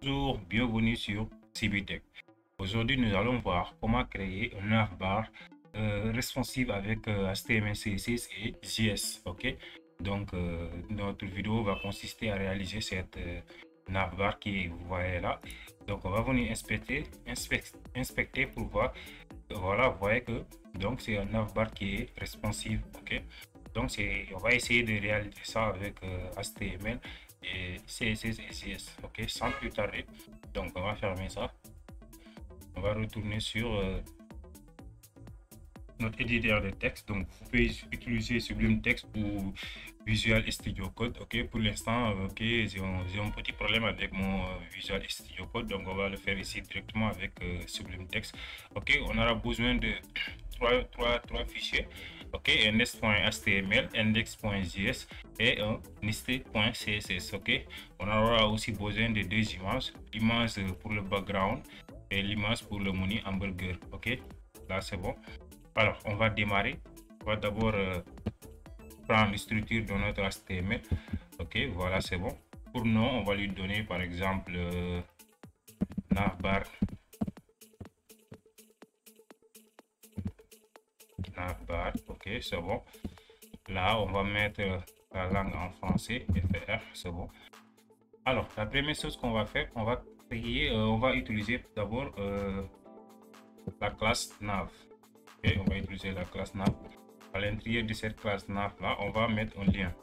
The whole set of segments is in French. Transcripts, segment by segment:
Bonjour, bienvenue sur CBTech. Aujourd'hui, nous allons voir comment créer un navbar responsive avec HTML, CSS et JS. Ok, donc notre vidéo va consister à réaliser cette navbar qui vous voyez là. Donc on va venir inspecter pour voir. Voilà, vous voyez que donc c'est un navbar qui est responsive. Ok, donc on va essayer de réaliser ça avec HTML et CSS et JS. Ok, sans plus tarder. Donc on va fermer ça. On va retourner sur notre éditeur de texte. Donc vous pouvez utiliser Sublime Text ou Visual Studio Code. Ok, pour l'instant, ok, j'ai un petit problème avec mon Visual Studio Code, donc on va le faire ici directement avec Sublime Text. Ok, on aura besoin de trois fichiers. Ok, index.html, index.js et un list.css. Ok, on aura aussi besoin de deux images, l'image pour le background et l'image pour le menu hamburger. Ok, là c'est bon. Alors on va démarrer. On va d'abord prendre la structure de notre HTML. Ok, voilà, c'est bon. Pour nom, on va lui donner par exemple navbar. Ok, c'est bon. Là, on va mettre la langue en français, FR, c'est bon. Alors, la première chose qu'on va faire, on va créer, on va utiliser d'abord la classe nav. Ok, on va utiliser la classe nav. À l'intérieur de cette classe nav là, on va mettre un lien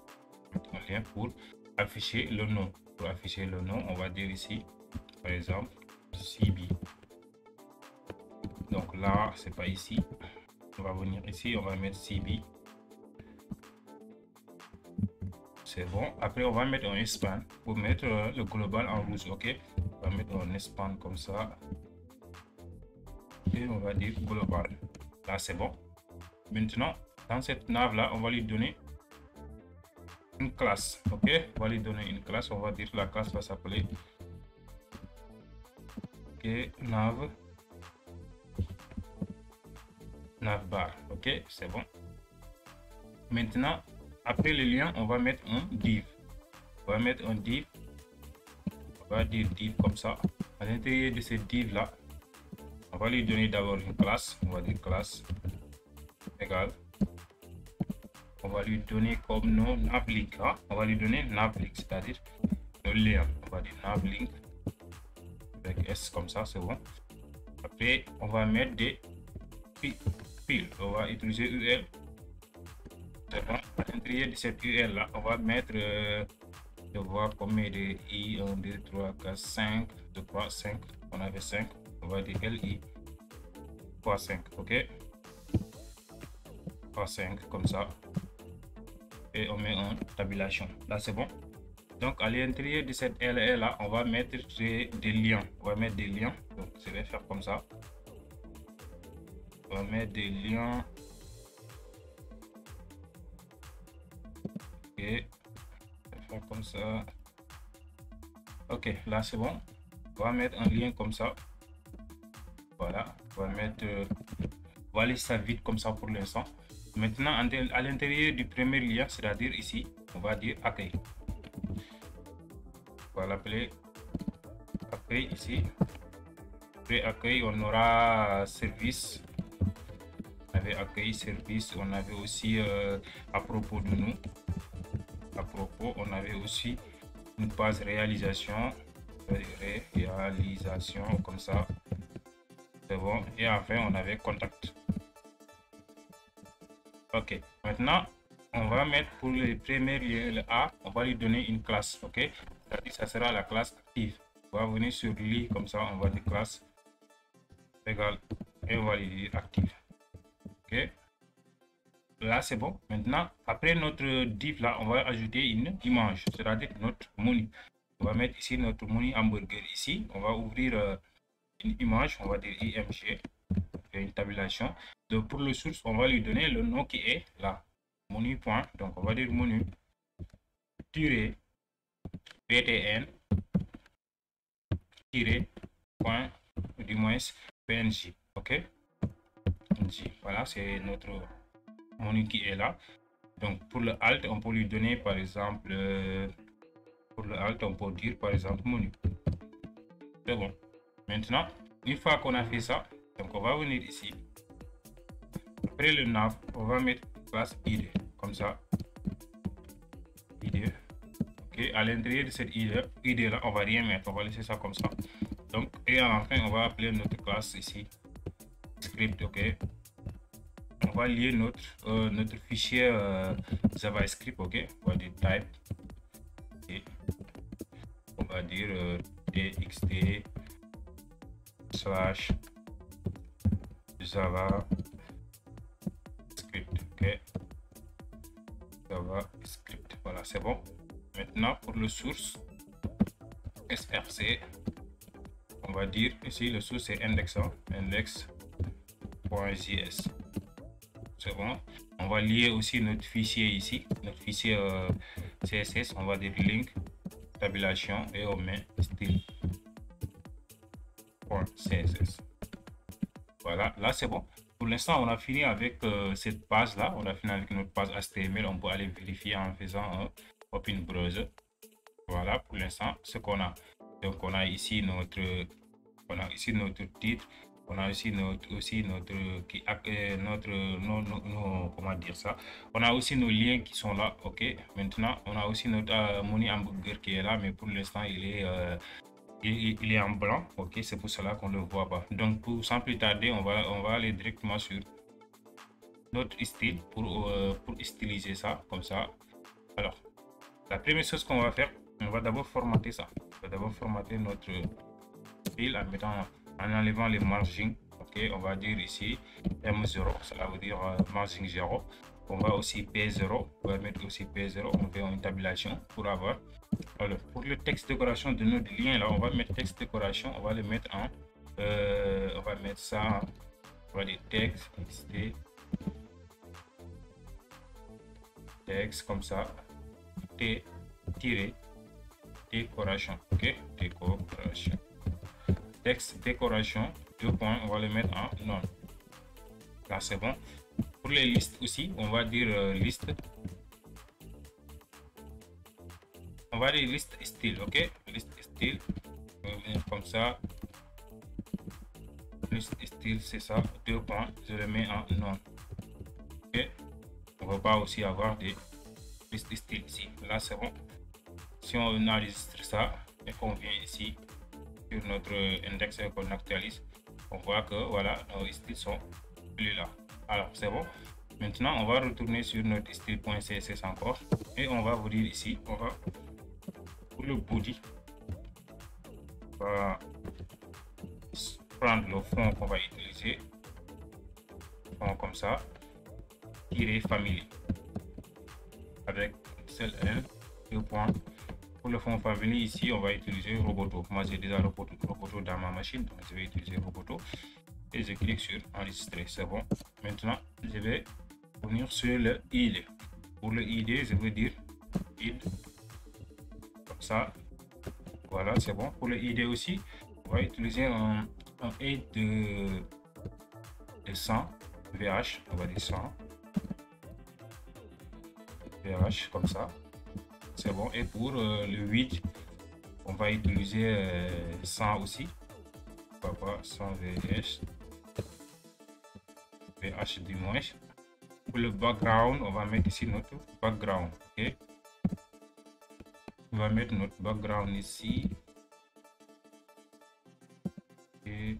pour afficher le nom. Pour afficher le nom, on va dire ici, par exemple, CB. Donc là, c'est pas ici. On va venir ici, on va mettre CB. C'est bon. Après, on va mettre un span pour mettre le global en rouge. Ok, on va mettre un span comme ça. Et on va dire global. Là, c'est bon. Maintenant, dans cette nav là, on va lui donner une classe. Ok, on va lui donner une classe. On va dire que la classe va s'appeler navbar. Ok, c'est bon. Maintenant, après le lien, on va mettre un div. On va mettre un div. On va dire div comme ça. À l'intérieur de ce div là, on va lui donner d'abord une classe. On va dire classe égale. On va lui donner comme nom navlink. Hein? On va lui donner navlink, c'est-à-dire le lien. On va dire navlink avec S comme ça, c'est bon. Après, on va mettre des fils. On va utiliser UL. C'est bon. À l'intérieur de cette UL là, on va mettre de voir combien de I, 1, 2, 3, 4, 5, je crois 5. On avait 5. On va dire LI fois 5. Ok. Fois 5 comme ça. Et on met en tabulation. Là, c'est bon. Donc, à l'intérieur de cette LE là, on va mettre des liens. On va mettre des liens. Donc, je vais faire comme ça. On va mettre des liens. Ok. Je vais faire comme ça. Ok, là, c'est bon. On va mettre un lien comme ça. Voilà. On va mettre. On va laisser ça vide comme ça pour l'instant. Maintenant, à l'intérieur du premier lien, c'est-à-dire ici, on va dire accueil. On va l'appeler accueil ici. Après accueil, on aura service. On avait accueil, service. On avait aussi à propos de nous. À propos, on avait aussi une page réalisation. Réalisation comme ça. C'est bon. Et enfin, on avait contact. Ok, maintenant on va mettre pour le premier lien, le A, on va lui donner une classe. Ok, c'est-à-dire ça sera la classe active. On va venir sur lui comme ça, on va dire classe égale et on va lui dire active. Ok, là c'est bon. Maintenant, après notre div là, on va ajouter une image, c'est-à-dire notre menu. On va mettre ici notre menu hamburger ici. On va ouvrir une image, on va dire img. Une tabulation. Donc pour le source, on va lui donner le nom qui est là. Menu point. Donc on va dire menu ptn point du moins png. Ok. Voilà, c'est notre menu qui est là. Donc pour le alt, on peut lui donner par exemple pour le alt, on peut dire par exemple menu. C'est bon. Maintenant, une fois qu'on a fait ça, donc on va venir ici. Après le nav, on va mettre classe id, comme ça. Id. Ok, à l'intérieur de cette id là, on va rien mettre, on va laisser ça comme ça. Donc, et à la fin, on va appeler notre classe ici script. Ok, on va lier notre fichier JavaScript. Ok, on va dire type. Okay. On va dire txt slash java script. Ok, JavaScript. Voilà, c'est bon. Maintenant, pour le source src, on va dire ici le source est index.js. C'est bon. On va lier aussi notre fichier ici, notre fichier CSS. On va dire link tabulation et on met style.css. Voilà, là c'est bon. Pour l'instant, on a fini avec cette page là. On a fini avec notre page HTML. On peut aller vérifier en faisant un open browser. Voilà pour l'instant ce qu'on a. Donc on a ici notre titre. On a aussi notre comment dire ça. On a aussi nos liens qui sont là. Ok. Maintenant, on a aussi notre Money Hamburger qui est là, mais pour l'instant il est en blanc. Ok, c'est pour cela qu'on le voit pas. Donc sans plus tarder, on va aller directement sur notre style pour styliser ça comme ça. Alors, la première chose qu'on va faire, on va d'abord formater ça. On va d'abord formater notre style en enlevant les margins. Ok, on va dire ici M0, cela veut dire margin 0. On va aussi P0, on va mettre aussi P0, on fait une tabulation pour avoir. Alors, pour le texte décoration de notre lien là, on va mettre texte décoration, on va le mettre en on va mettre ça, on va dire texte comme ça, décoration. Ok, décoration, texte décoration, 2 points, on va le mettre en non. Là c'est bon. Pour les listes aussi, on va dire liste. On va dire liste style. Ok, liste style, on va venir comme ça. Liste style, c'est ça, 2 points, je le mets en non. Ok, on va pas aussi avoir des listes style ici. Là c'est bon. Si on enregistre ça et qu'on vient ici sur notre index et qu'on actualise, on voit que voilà, nos styles sont plus là. Alors c'est bon. Maintenant on va retourner sur notre style.css encore et on va vous dire ici, on va pour le body, on va prendre le fond qu'on va utiliser, fond comme ça, tirer family avec celle N, 2 points. Pour le fond family ici, on va utiliser Roboto. Moi j'ai déjà Roboto dans ma machine, donc je vais utiliser Roboto et je clique sur enregistrer. C'est bon. Maintenant je vais venir sur le ID. Pour le ID, je veux dire ID comme ça. Voilà, c'est bon. Pour le ID aussi, on va utiliser un ID de 100 VH. On va dire 100 VH comme ça. C'est bon. Et pour le widget, on va utiliser 100 aussi. Pourquoi pas 100 VH. VH du moins. Pour le background, on va mettre ici notre background. Ok. On va mettre notre background ici. Et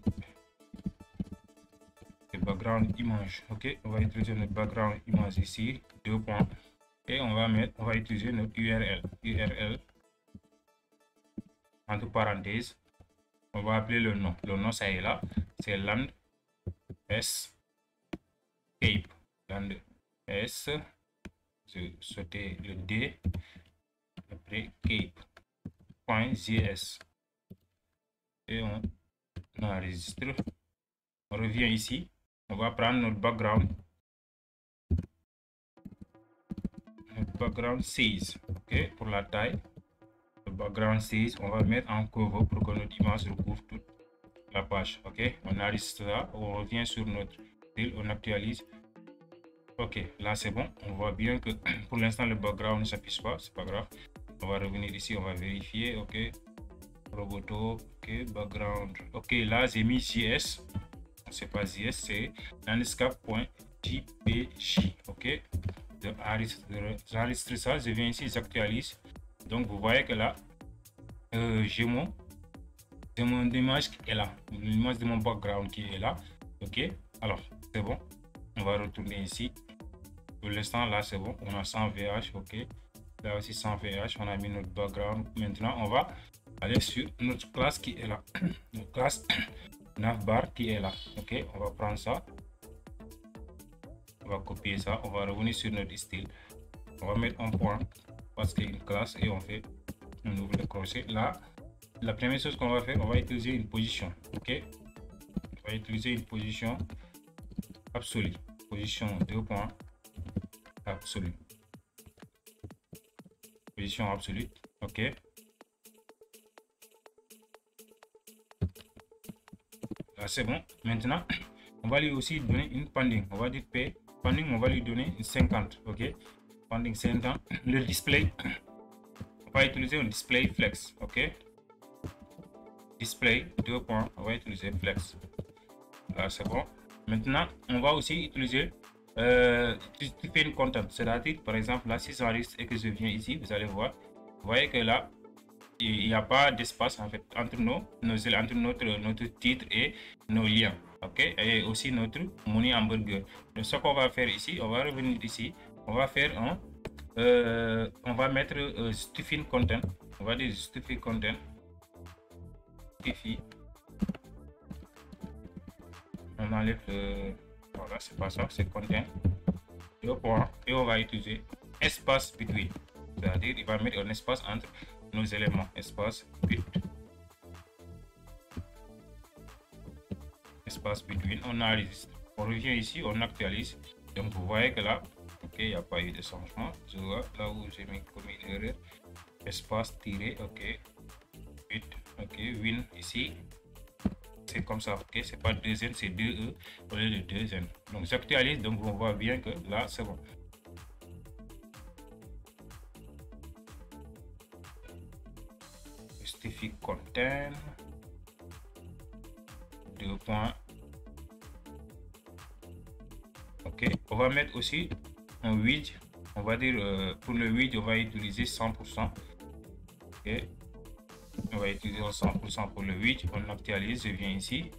le background image. Ok. On va utiliser notre background image ici. 2 points. Et on va utiliser notre URL entre parenthèses. On va appeler le nom. Le nom, ça est là. C'est land escape. Land S. Je sauter le D. Après cape.js. Et on enregistre. On revient ici. On va prendre notre background. Background 6. Ok, pour la taille. Le background 6, on va mettre en cover pour que notre image recouvre toute la page. Ok, on enregistre ça, on revient sur notre style, on actualise. Ok, là c'est bon. On voit bien que pour l'instant le background ne s'affiche pas, c'est pas grave. On va revenir ici, on va vérifier. Ok, Roboto, ok, background. Ok, là j'ai mis JS, c'est pas JS, c'est landscape.jpg. Ok, j'enregistre ça, je viens ici, j'actualise. Donc vous voyez que là, j'ai mon image qui est là, l'image de mon background qui est là. Ok, alors c'est bon, on va retourner ici. Pour l'instant là c'est bon, on a 100 VH. Ok, là aussi 100 VH, on a mis notre background. Maintenant on va aller sur notre classe qui est là, notre classe navbar qui est là. Ok, on va prendre ça, on va copier ça, on va revenir sur notre style, on va mettre un point parce qu'il y a une classe et on fait un nouveau crochet. Là la première chose qu'on va faire, on va utiliser une position. Ok, on va utiliser une position absolue, position 2 points absolue, position absolue. Ok, là c'est bon. Maintenant on va lui aussi donner une pending, on va dire p pending, on va lui donner une 50. Ok, pending 50. Le display, on va utiliser un display flex. Ok, display 2 points, on va utiliser flex. Là c'est bon. Maintenant on va aussi utiliser une content, c'est-à-dire par exemple là si j'enregistre et que je viens ici, vous allez voir, vous voyez que là il n'y a pas d'espace en fait entre entre notre titre et nos liens. Ok, et aussi notre menu hamburger. Donc ce qu'on va faire ici, on va revenir ici, on va faire un on va mettre justify content, on va dire justify content, justify, on enlève le, voilà, c'est pas ça, c'est content 2 points et on va utiliser espace between, c'est-à-dire il va mettre un espace entre nos éléments, espace between, on enregistre, on revient ici, on actualise. Donc vous voyez que là, ok, il n'y a pas eu de changement. Je vois là où j'ai mis comme une erreur, espace tiré, ok, 8, ok, win ici, c'est comme ça. Ok, c'est pas 2 n, c'est 2 e au lieu de 2 n. Donc j'actualise, donc on voit bien que là c'est bon. Justify content 2 points. Ok, on va mettre aussi un widget, on va dire pour le widget on va utiliser 100%. Ok, on va utiliser 100% pour le widget, on actualise, je viens ici.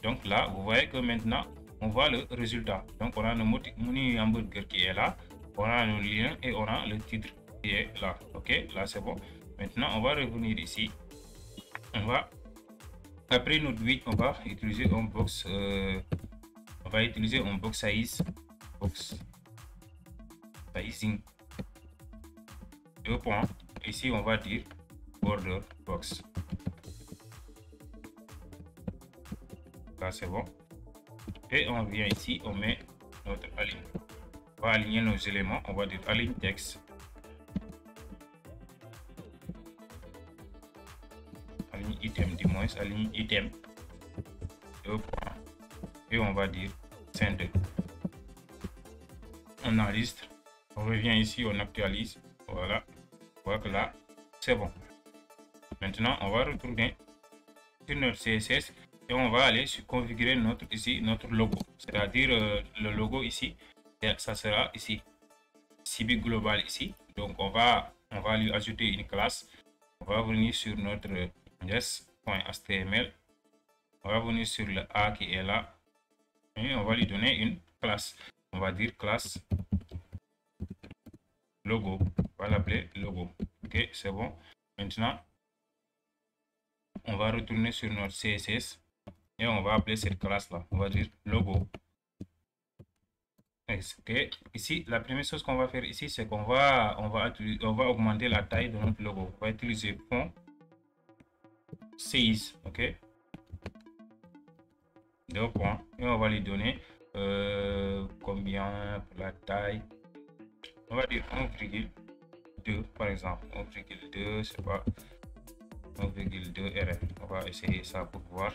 Donc là vous voyez que maintenant on voit le résultat. Donc on a le menu hamburger qui est là, on a le lien et on a le titre qui est là. Ok, là c'est bon. Maintenant on va revenir ici, on va, après notre widget, on va utiliser un box, on va utiliser un box size, box sizing 2 points. Ici on va dire border box, là c'est bon. Et on vient ici, on met notre aligne, on va aligner nos éléments, on va dire align texte, align item, du moins align item 2 points et on va dire send. On enregistre, on revient ici, on actualise, voilà, on voit que là c'est bon. Maintenant on va retourner sur notre CSS et on va aller configurer notre logo, c'est-à-dire le logo ici, ça sera ici CB global ici. Donc on va lui ajouter une classe, on va venir sur notre yes.html, on va venir sur le A qui est là et on va lui donner une classe, on va dire classe logo, on va l'appeler logo. Ok, c'est bon. Maintenant on va retourner sur notre CSS et on va appeler cette classe là, on va dire logo. Ok, ici la première chose qu'on va faire ici, c'est qu'on va augmenter la taille de notre logo. On va utiliser font size, ok, 2 points et on va lui donner combien pour la taille, on va dire 1,2 par exemple, 1,2, c'est pas 1,2 rf. On va essayer ça pour voir.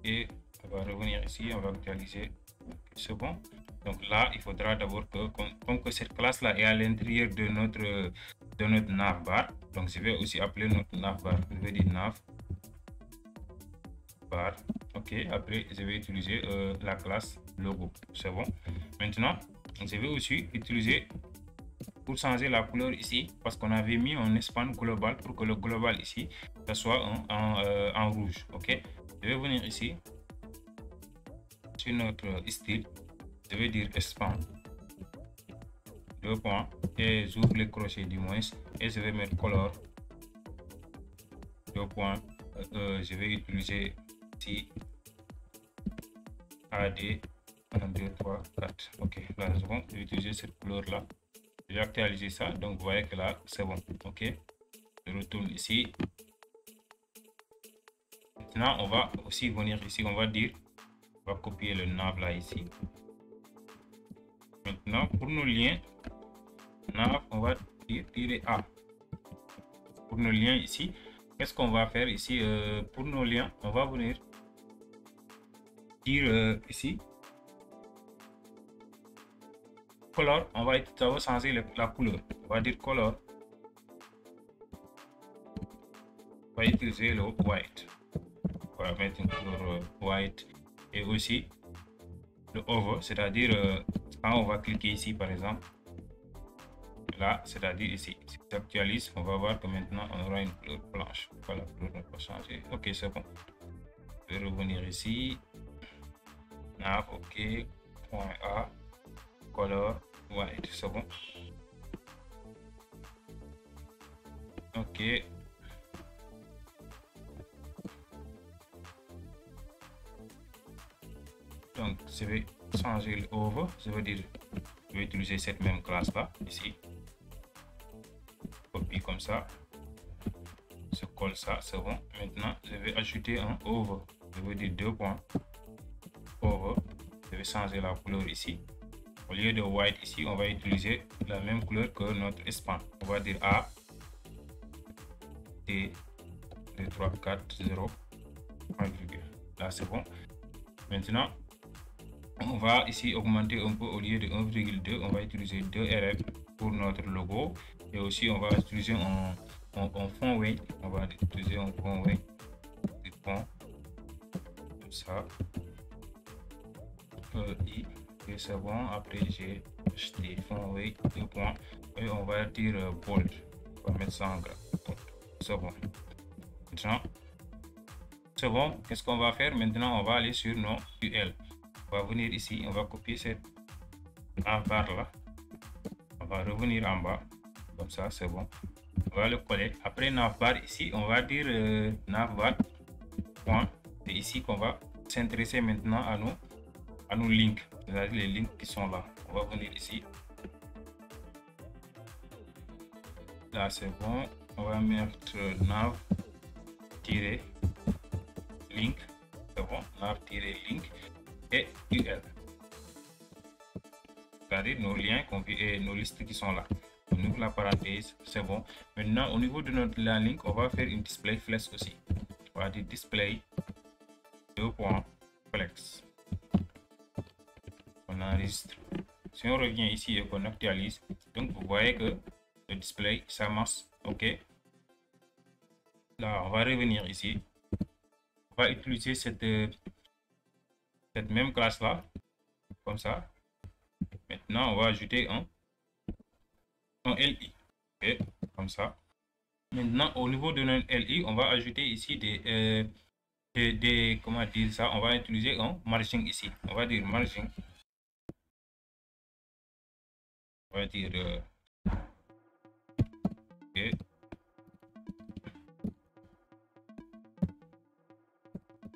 Et on va revenir ici, on va actualiser, c'est bon. Donc là, il faudra d'abord que, comme que cette classe-là est à l'intérieur de notre navbar, donc je vais aussi appeler notre navbar. Je vais dire navbar. Ok, après je vais utiliser la classe logo. C'est bon. Maintenant, je vais aussi utiliser pour changer la couleur ici, parce qu'on avait mis un span global pour que le global ici, ça soit en rouge. Ok, je vais venir ici sur notre style. Je vais dire span, 2 points, et j'ouvre les crochets du moins, et je vais mettre color, 2 points. Je vais utiliser ici AD 1, 2, 3, 4. Ok, là c'est bon. Je vais utiliser cette couleur là. Je vais actualiser ça, donc vous voyez que là c'est bon. Ok, je retourne ici. Maintenant on va aussi venir ici, on va dire, on va copier le nav là ici. Maintenant pour nos liens nav, on va tirer A. Pour nos liens ici, qu'est-ce qu'on va faire ici? Pour nos liens, on va venir dire ici color. On va changer la couleur. On va dire color. On va utiliser le white. On va mettre une couleur white, et aussi le over, c'est-à-dire quand on va cliquer ici par exemple, là, c'est-à-dire ici, si j'actualise, on va voir que maintenant on aura une couleur blanche. Voilà, la couleur va changer. Ok, c'est bon. Je vais revenir ici. Nav, ok. Point A, color white, c'est bon. Ok. Donc, je vais changer le over. Je veux dire, je vais utiliser cette même classe là, ici. Copie comme ça. Je colle ça, c'est bon. Maintenant, je vais ajouter un over. Je veux dire 2 points. Over. Je vais changer la couleur ici. Au lieu de white ici, on va utiliser la même couleur que notre span. On va dire A, T, 2, 3, 4, 0, 1, là c'est bon. Maintenant, on va ici augmenter un peu. Au lieu de 1,2, on va utiliser 2 rf pour notre logo. Et aussi, on va utiliser un fond weight. On va utiliser un fond weight. Du fond, comme ça. I. Et c'est bon. Après, j'ai acheté fond weight, 2 points. Et on va dire bold. On va mettre ça en gras. C'est bon. Maintenant, c'est bon. Qu'est-ce qu'on va faire? Maintenant, on va aller sur nos UL. On va venir ici, on va copier cette navbar là. On va revenir en bas, comme ça, c'est bon. On va le coller. Après navbar ici, on va dire navbar point. C'est ici qu'on va s'intéresser maintenant à nos links, c'est-à-dire les links qui sont là. On va venir ici. Là, c'est bon. On va mettre nav-link. C'est bon, nav-link. Et UL, c'est-à-dire nos liens et nos listes qui sont là. On ouvre la parenthèse, c'est bon. Maintenant, au niveau de notre link, on va faire une display flex aussi. On va dire display 2 points flex. On enregistre. Si on revient ici et qu'on actualise, donc vous voyez que le display ça marche. Ok. Là, on va revenir ici. On va utiliser cette même classe là, comme ça. Maintenant, on va ajouter un LI. Okay, comme ça. Maintenant, au niveau de notre LI, on va ajouter ici des comment dire ça, on va utiliser un margin ici. On va dire margin. On va dire okay.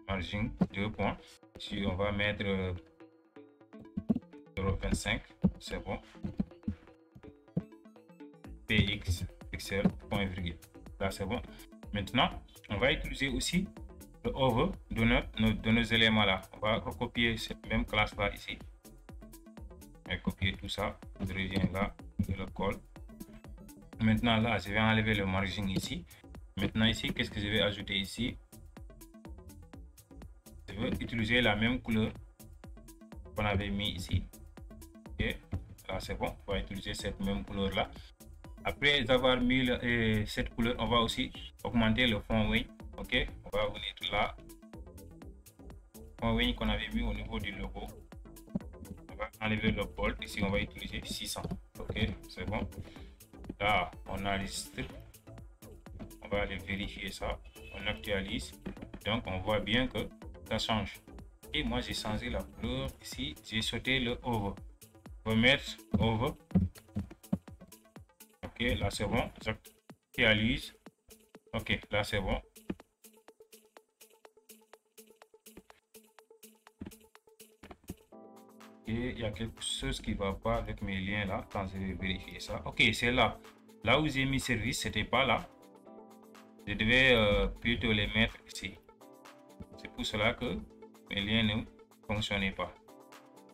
Margin 2 points. Ici, on va mettre 0,25. C'est bon. PX pixel point virgule. Là, c'est bon. Maintenant, on va utiliser aussi le over de nos éléments là. On va recopier cette même classe là ici. On va copier tout ça. Je reviens là, je le colle. Maintenant là, je vais enlever le margin ici. Maintenant ici, qu'est-ce que je vais ajouter ici? Je vais utiliser la même couleur qu'on avait mis ici. là c'est bon, on va utiliser cette même couleur là. Après avoir mis cette couleur, on va aussi augmenter le fond wing. Ok, on va venir là, fond wing qu'on avait mis au niveau du logo. On va enlever le bold, ici on va utiliser 600. Ok, c'est bon. Là on enregistre, on va aller vérifier ça, on actualise, donc on voit bien que ça change. Et moi j'ai changé la couleur ici, j'ai sauté le over. On va mettre over. Ok, là c'est bon, j'actualise. Ok, là c'est bon. Et il y a quelque chose qui va pas avec mes liens là quand je vais vérifier ça. Ok, c'est là. Là où j'ai mis service, c'était pas là. Je devais plutôt les mettre ici. C'est pour cela que mes liens ne fonctionnaient pas.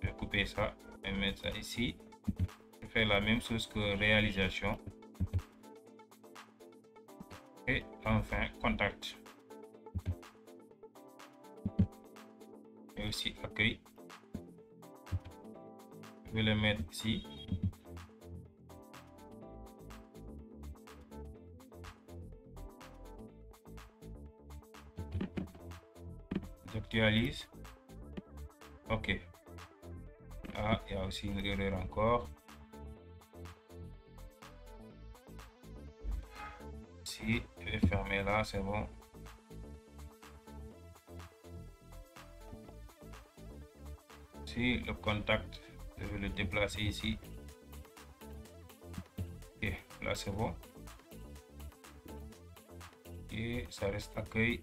Je vais couper ça et mettre ça ici. Je vais faire la même chose que réalisation. Et enfin, contact. Et aussi accueil. Je vais le mettre ici. J'actualise. Ok. Ah, il y a aussi une erreur encore. Si je vais fermer là, c'est bon. Si le contact, je vais le déplacer ici. Ok, là c'est bon. Et ça reste accueil.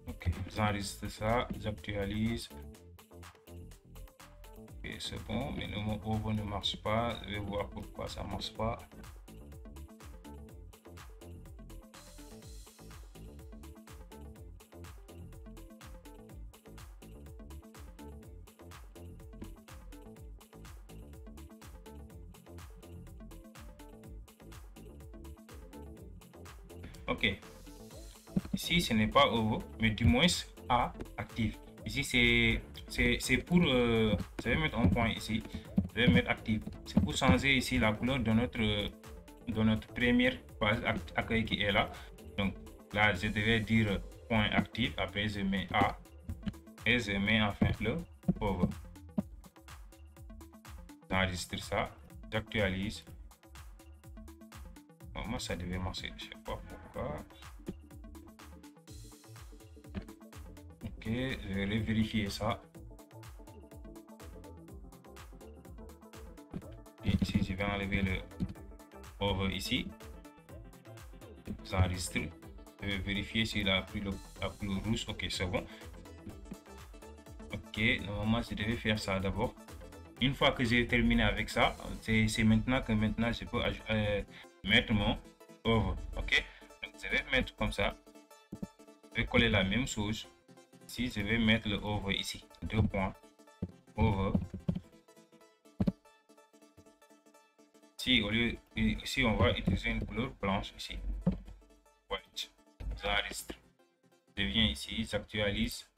Ok, j'enregistre ça, j'actualise. Ok, c'est bon, mais le mot over ne marche pas. Je vais voir pourquoi ça ne marche pas. Ok, ici ce n'est pas over, mais du moins A active. Ici c'est pour je vais mettre un point ici, je vais mettre active. C'est pour changer ici la couleur de notre première page accueil qui est là. Donc là je devais dire point actif, après je mets A et je mets enfin le over. J'enregistre ça, j'actualise. Moi ça devait marcher, je sais pas pourquoi. Ok, je vais vérifier ça. Et ici je vais enlever le over ici. J'enregistre. Je vais vérifier s'il a pris la couleur rouge. Ok, c'est bon. Ok, normalement je devais faire ça d'abord. Une fois que j'ai terminé avec ça, c'est maintenant que je peux mettre mon over. Ok, donc je vais mettre comme ça. Je vais coller la même chose. Si je vais mettre le over ici, 2 points, over. Si au lieu ici on va utiliser une couleur blanche ici, white. J'enregistre. Je viens ici, j'actualise.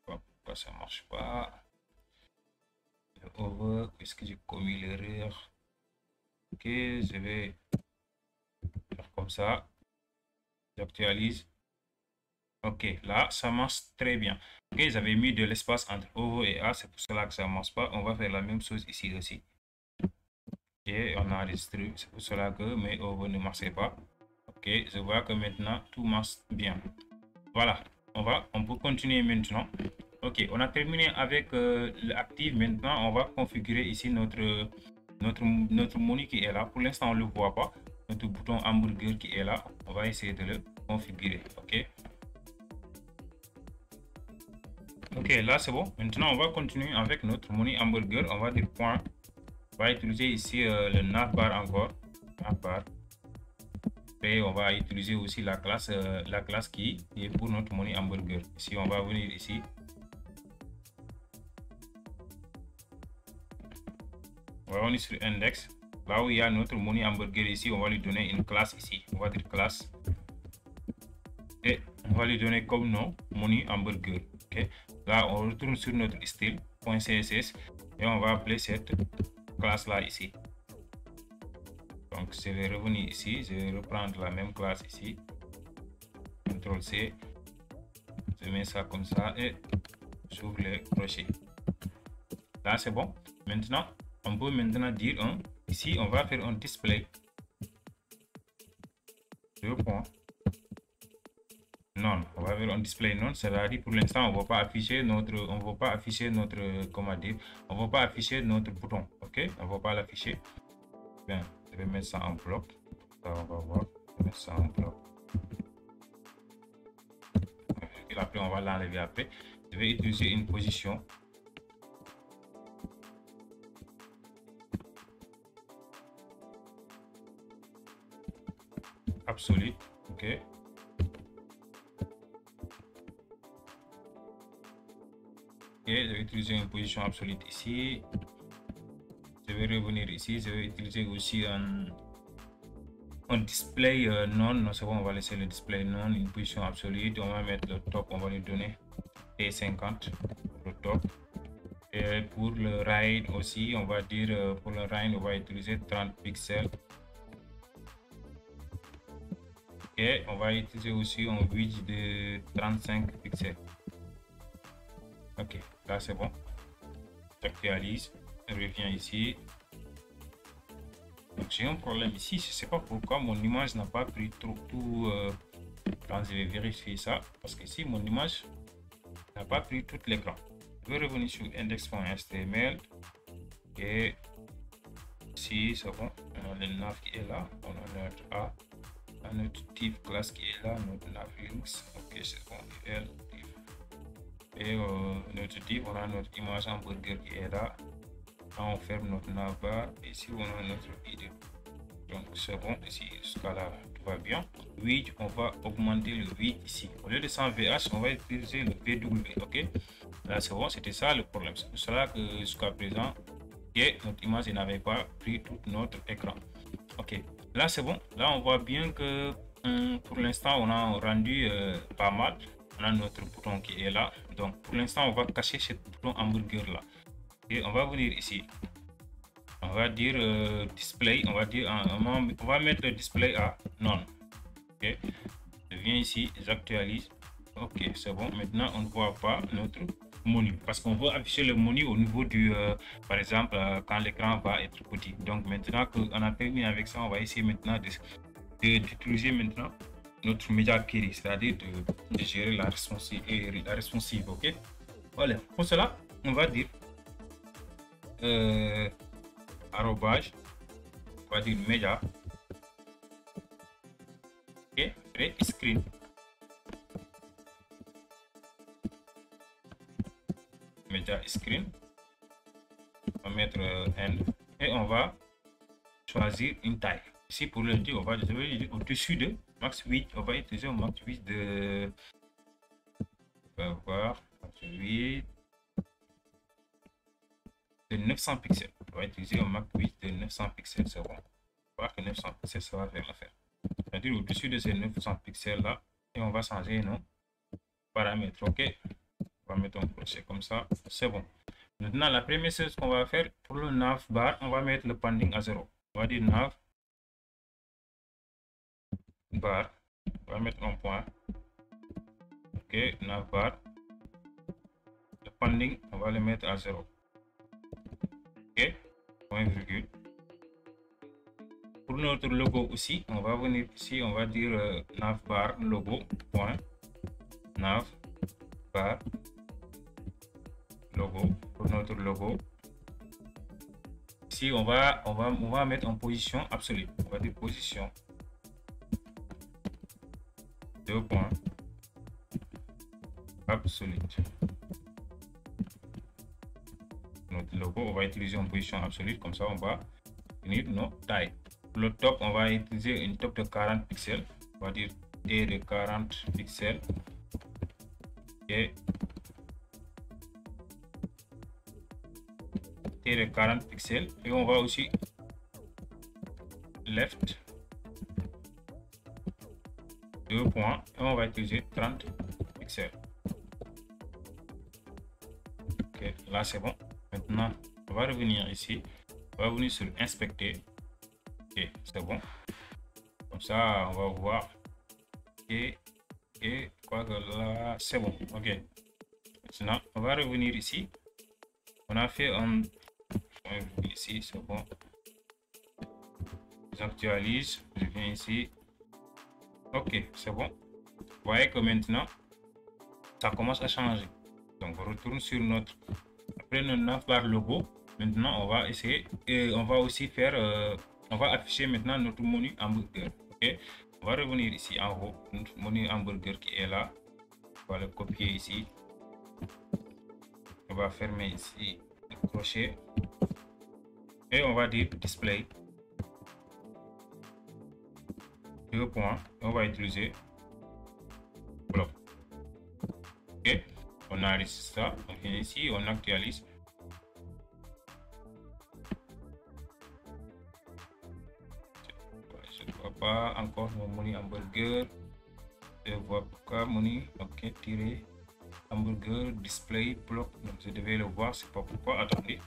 Pourquoi ça marche pas? Le over, est-ce que j'ai commis l'erreur? Ok, je vais faire comme ça. J'actualise. Ok, là ça marche très bien. Ok, j'avais mis de l'espace entre over et A, c'est pour cela que ça marche pas. On va faire la même chose ici aussi. Et on a enregistré, c'est pour cela que mes over ne marchaient pas. Ok, je vois que maintenant tout marche bien. Voilà, on peut continuer maintenant. Ok, on a terminé avec l'active. Maintenant on va configurer ici notre menu qui est là. Pour l'instant on ne le voit pas, notre bouton hamburger qui est là. On va essayer de le configurer. Ok. Ok, là c'est bon. Maintenant on va continuer avec notre menu hamburger. On va dire point. On va utiliser ici le navbar encore. Navbar. Et on va utiliser aussi la classe qui est pour notre menu hamburger. Ici on va venir ici. On va venir sur index. Là où il y a notre menu hamburger ici, on va lui donner une classe ici. On va dire classe. Et on va lui donner comme nom menu hamburger. Ok, Ok, là on retourne sur notre style.css et on va appeler cette classe là ici. Donc je vais revenir ici, je vais reprendre la même classe ici, CTRL C, je mets ça comme ça et j'ouvre les crochets. Là c'est bon. Maintenant on peut maintenant dire ici on va faire un display deux points non, on va faire un display non, c'est-à-dire pour l'instant on ne va pas afficher notre comment dire, on va pas afficher notre bouton. Ok, on va pas l'afficher. Bien, je vais mettre ça en bloc. Ça, on va voir. Je vais mettre ça en bloc. Et après on va l'enlever après. Je vais utiliser une position absolue. Ok. Et je vais utiliser une position absolue ici. Je vais revenir ici. Je vais utiliser aussi un display non. C'est bon, on va laisser le display non, une position absolue. On va mettre le top, on va lui donner T50 le top. Et pour le right aussi, on va dire pour le right, on va utiliser 30 pixels. Et on va utiliser aussi un width de 35 pixels. Ok, là c'est bon. J'actualise, je reviens ici. Donc j'ai un problème ici, je ne sais pas pourquoi mon image n'a pas pris tout. Quand je vais vérifier ça, parce que ici mon image n'a pas pris tout l'écran. Je vais revenir sur index.html et ici c'est bon. On a le nav qui est là, on a notre A, on a notre div class qui est là, notre nav links. Ok, c'est bon. Et notre div, on a notre image hamburger qui est là. Quand on ferme notre navbar, ici on a notre vidéo. Donc c'est bon, ici jusqu'à là tout va bien. Width, on va augmenter le width ici. Au lieu de 100 VH, on va utiliser le VW. Ok, là c'est bon, c'était ça le problème. C'est pour cela que jusqu'à présent, notre image n'avait pas pris tout notre écran. Ok, là c'est bon. Là on voit bien que pour l'instant on a rendu pas mal. On a notre bouton qui est là. Donc pour l'instant on va cacher ce bouton hamburger là. Et on va venir ici. On va dire display. On va dire on va mettre le display à non. Ok. Je viens ici, j'actualise. Ok, c'est bon. Maintenant on ne voit pas notre menu parce qu'on veut afficher le menu au niveau du par exemple quand l'écran va être petit. Donc maintenant qu'on a terminé avec ça, on va essayer maintenant d'utiliser maintenant notre media query, c'est-à-dire de gérer la responsive. Ok, voilà. Pour cela on va dire arrobage, on va dire media et screen. Media screen, on va mettre end et on va choisir une taille. Ici pour le dire, on va au-dessus de max width, on va utiliser un max width de, on va voir, max width de 900 pixels. On va utiliser un max width de 900 pixels, c'est bon. On va voir que 900 pixels, ça va faire l'affaire. C'est-à-dire au-dessus de ces 900 pixels là, et on va changer nos paramètres. Ok, on va mettre un crochet comme ça, c'est bon. Maintenant, la première chose qu'on va faire pour le navbar, on va mettre le padding à 0. On va dire nav bar, on va mettre un point. Ok, navbar, le padding, on va le mettre à 0. Ok, point virgule. Pour notre logo aussi, on va venir ici, on va dire navbar logo point navbar logo. Pour notre logo ici, on va mettre en position absolue. On va dire position deux points absolute. Notre logo, on va utiliser en position absolue, comme ça on va finir nos tailles. Pour le top, on va utiliser une top de 40 pixels. On va dire T de 40 pixels et T de 40 pixels. Et on va aussi left deux points et on va utiliser 30 pixels. Ok, là c'est bon. Maintenant, on va revenir ici. On va venir sur inspecter. Ok, c'est bon. Comme ça, on va voir. Et quoi que là, c'est bon. Ok. Maintenant, on va revenir ici. On a fait un ici, c'est bon. J'actualise. Je viens ici. Ok, c'est bon. Vous voyez que maintenant, ça commence à changer. Donc, on retourne sur notre. Après notre navbar logo, maintenant, on va essayer. Et on va aussi faire. On va afficher maintenant notre menu hamburger. Ok. On va revenir ici en haut. Notre menu hamburger qui est là. On va le copier ici. On va fermer ici le crochet. Et on va dire display. Deux points. On va utiliser bloc. Ok. On enregistre ça. On vient ici. On actualise. Je ne vois pas encore mon menu hamburger. Je vois pas menu. Ok. Tirer. Hamburger. Display. Bloc. Donc je devais le voir. C'est pas pourquoi. Attendez.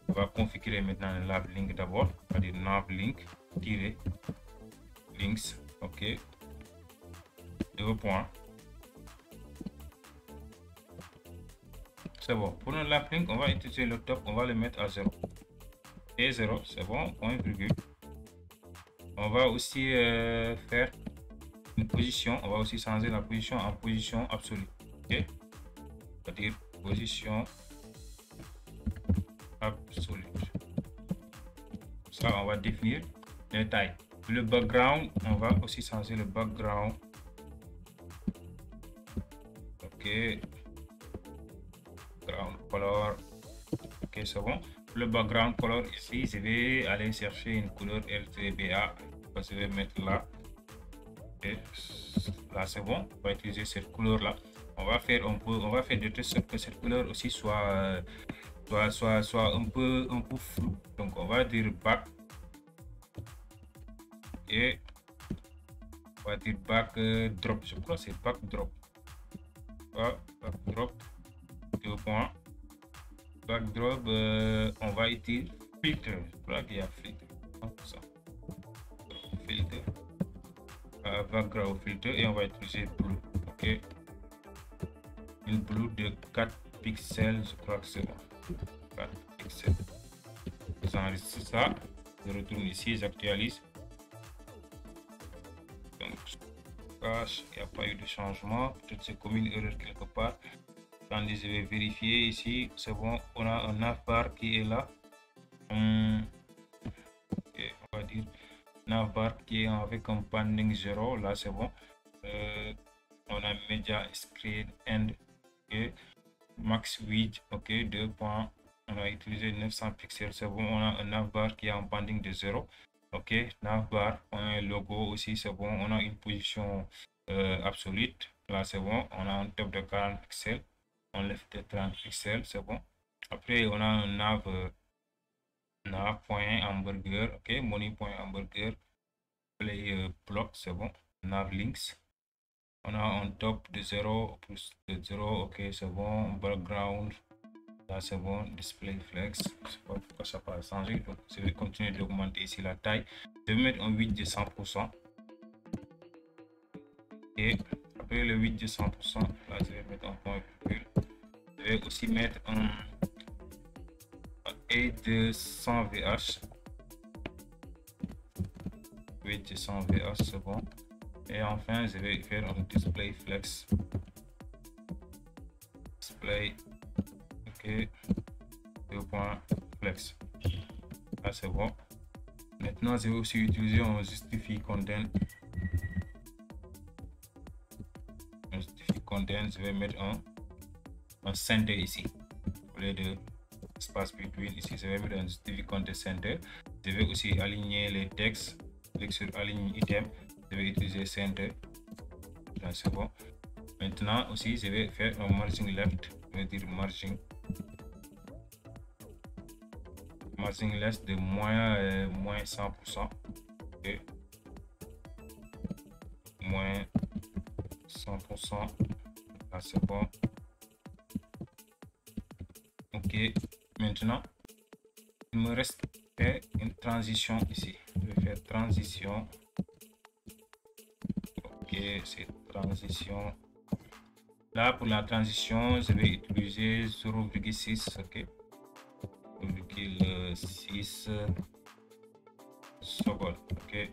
On va configurer maintenant le nav link d'abord. On va dire nav link. Tirer. Links. Ok. Deux points. C'est bon. Pour le nav link, on va utiliser le top. On va le mettre à 0. Et 0, c'est bon. Point virgule. On va aussi faire une position. On va aussi changer la position en position absolue. Ok. On va dire position absolue. Ça, on va définir les tailles. Le background, on va aussi changer le background. Ok. Background color. Ok, c'est bon. Le background color ici, je vais aller chercher une couleur RGBA. Je vais mettre là. Et là, c'est bon. On va utiliser cette couleur là. On va faire de telle sorte que cette couleur aussi soit un peu flou. Donc on va dire back. Et on va dire back drop. Je crois que c'est back drop. Back drop. Deux points. Back drop. On va utiliser filtre. Je crois qu'il y a filtre. Ça. Filtre. Background filter et on va utiliser blue. Ok. Une blue de 4 pixels. Je crois que c'est bon. 4 pixels. J'enregistre ça. Je retourne ici. J'actualise. Donc, il n'y a pas eu de changement. Peut-être c'est comme une erreur quelque part. Attendez, je vais vérifier ici. C'est bon. On a un navbar qui est là. Okay, on va dire navbar qui est avec un banding 0. Là, c'est bon. On a media screen end. Okay. Max width. Ok. 2 points. On a utilisé 900 pixels. C'est bon. On a un navbar qui a un banding de 0. Ok, navbar, un logo aussi, c'est bon. On a une position absolue. Là, c'est bon. On a un top de 40 pixels. On lève de 30 pixels, c'est bon. Après, on a un nav.hamburger. Ok, money.hamburger. Play block, c'est bon. Nav links. On a un top de 0 plus de 0. Ok, c'est bon. Background. Là, c'est bon. Display flex. Je sais pas pourquoi ça n'a pas changé. Donc, je vais continuer d'augmenter ici la taille. Je vais mettre un 8 de 100%. Et après le 8 de 100%, là, je vais mettre un point virgule. Je vais aussi mettre un 8 de 100 VH. 8 de 100 VH, c'est bon. Et enfin, je vais faire un display flex. Display. Ok. 2 points flex. Là, c'est bon. Maintenant, je vais aussi utiliser un justify content. Un justify content, je vais mettre un center ici. Au lieu de espace between ici, je vais mettre un justify content center. Je vais aussi aligner les textes. Clique sur aligner item. Je vais utiliser center. Là, c'est bon. Maintenant aussi, je vais faire un margin left. Je vais dire margin left de moins 100%. Et moins 100%. Là, c'est bon. Ok, maintenant il me reste faire une transition ici. Je vais faire transition. Ok, c'est transition. Là, pour la transition, je vais utiliser 0,6. Ok, 0,6 secondes. Ok,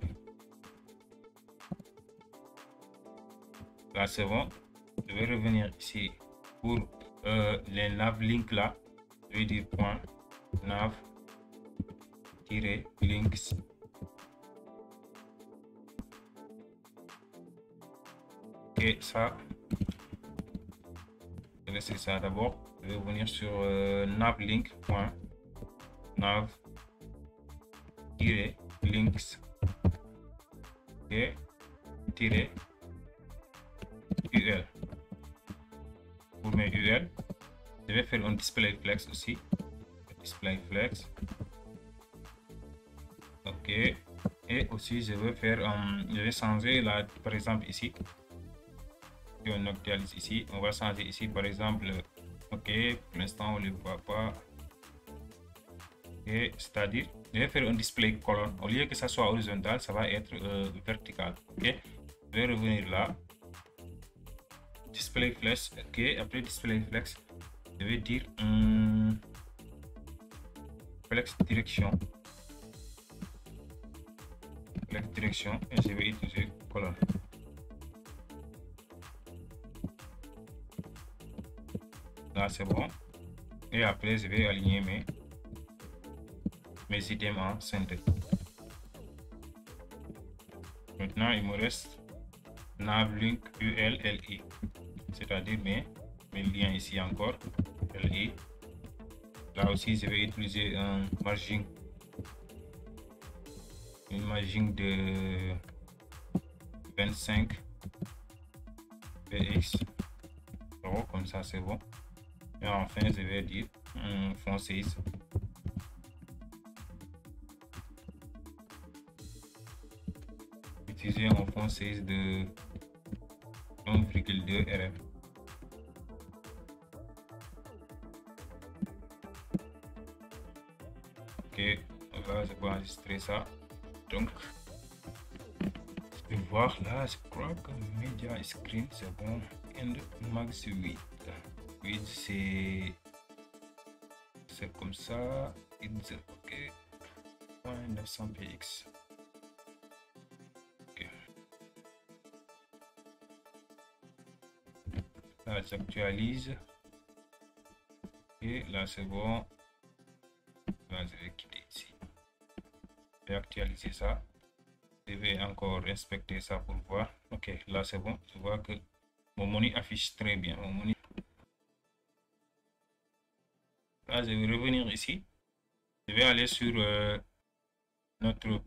là c'est bon. Je vais revenir ici pour les nav link là. Je vais dire point nav links. Ok, ça. Je vais laisser ça d'abord. Je vais venir sur navlink point nav links. Ok, UL. Pour mes UL, je vais faire un display flex aussi. Display flex. Ok, et aussi je vais faire je vais changer là, par exemple ici. Si on actualise ici, on va changer ici par exemple. Ok, pour l'instant on ne le voit pas. Ok, c'est-à-dire je vais faire un display colonne. Au lieu que ça soit horizontal, ça va être vertical. Ok, je vais revenir là. Display flex. Ok, après display flex, je vais dire flex direction. Flex direction et je vais utiliser colonne. Là c'est bon. Et après je vais aligner mes items en synthèse. Maintenant il me reste navlink ULLI, c'est-à-dire mes liens ici encore LI. Là aussi je vais utiliser un margin, une margin de 25 px. Comme ça c'est bon. Et enfin je vais dire font size. Utiliser un font size de 1,2 rf. Ok, là je peux enregistrer ça. Donc je vais voir là, je crois que media screen c'est bon. And max 8 c'est comme ça. Ok, 900 px. Ok, là j'actualise et là c'est bon. Là je vais quitter ici, je vais actualiser ça. Je vais encore inspecter ça pour voir. Ok, là c'est bon, je vois que mon menu affiche très bien. Mon menu. Là je vais revenir ici, je vais aller sur notre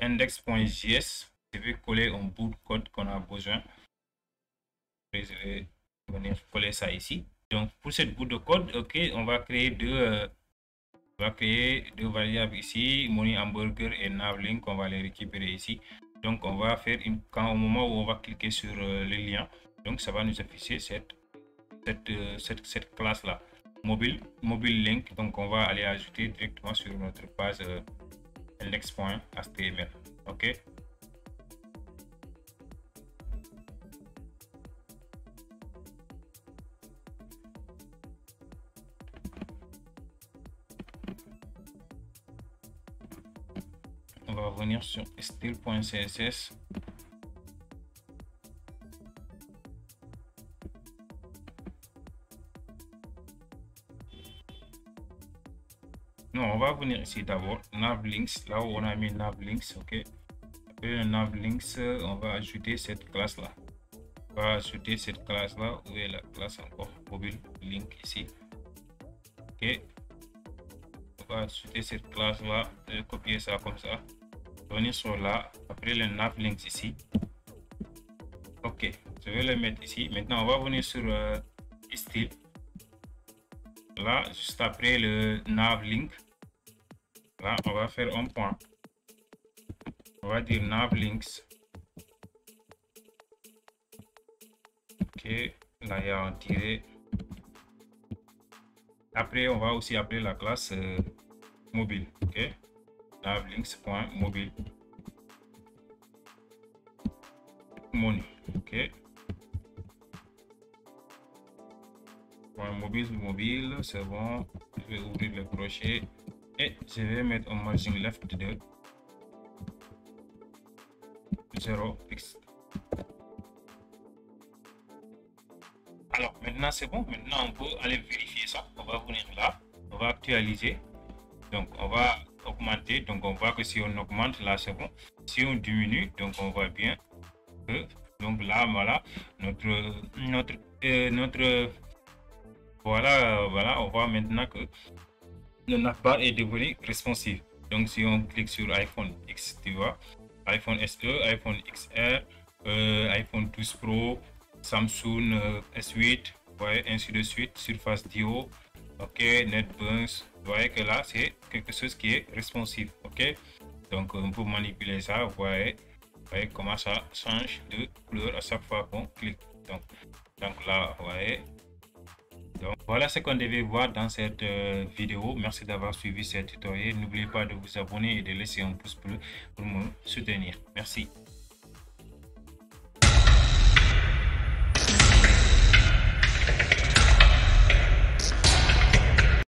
index.js. Je vais coller un bout de code qu'on a besoin. Et je vais venir coller ça ici. Donc pour cette bout de code, ok, on va créer deux variables ici, money hamburger et navlink. On va les récupérer ici. Donc on va faire au moment où on va cliquer sur le lien, donc ça va nous afficher cette classe là, mobile link. Donc on va aller ajouter directement sur notre page index.html. ok, on va venir sur style.css. Non, on va venir ici d'abord navlinks, là où on a mis navlinks. Ok, après navlinks, on va ajouter cette classe là. On va ajouter cette classe là. Où est la classe encore? Mobile link ici. Ok, on va ajouter cette classe là. Je vais copier ça comme ça, venir sur là, après le navlinks ici. Ok, je vais le mettre ici. Maintenant on va venir sur style. Là, juste après le navlink, là on va faire un point. On va dire navlinks. Ok, là il y a un tiré. Après, on va aussi appeler la classe mobile. Ok, navlinks.mobile menu. Ok, mobile, c'est bon. Je vais ouvrir le crochet et je vais mettre un margin left de 0 pixels. Alors maintenant c'est bon. Maintenant on peut aller vérifier ça. On va venir là, on va actualiser. Donc on va augmenter. Donc on voit que si on augmente là c'est bon. Si on diminue, donc on voit bien que donc là voilà notre voilà, on voit maintenant que le navbar est devenu responsive. Donc si on clique sur iPhone X, tu vois, iPhone SE, iPhone XR, iPhone 12 Pro, Samsung S8, ouais, ainsi de suite, Surface Duo, ok, NetBeans, vous voyez que là c'est quelque chose qui est responsive, ok. Donc on peut manipuler ça, vous voyez comment ça change de couleur à chaque fois qu'on clique. Donc là, vous voyez. Donc voilà ce qu'on devait voir dans cette vidéo. Merci d'avoir suivi ce tutoriel. N'oubliez pas de vous abonner et de laisser un pouce bleu pour me soutenir. Merci.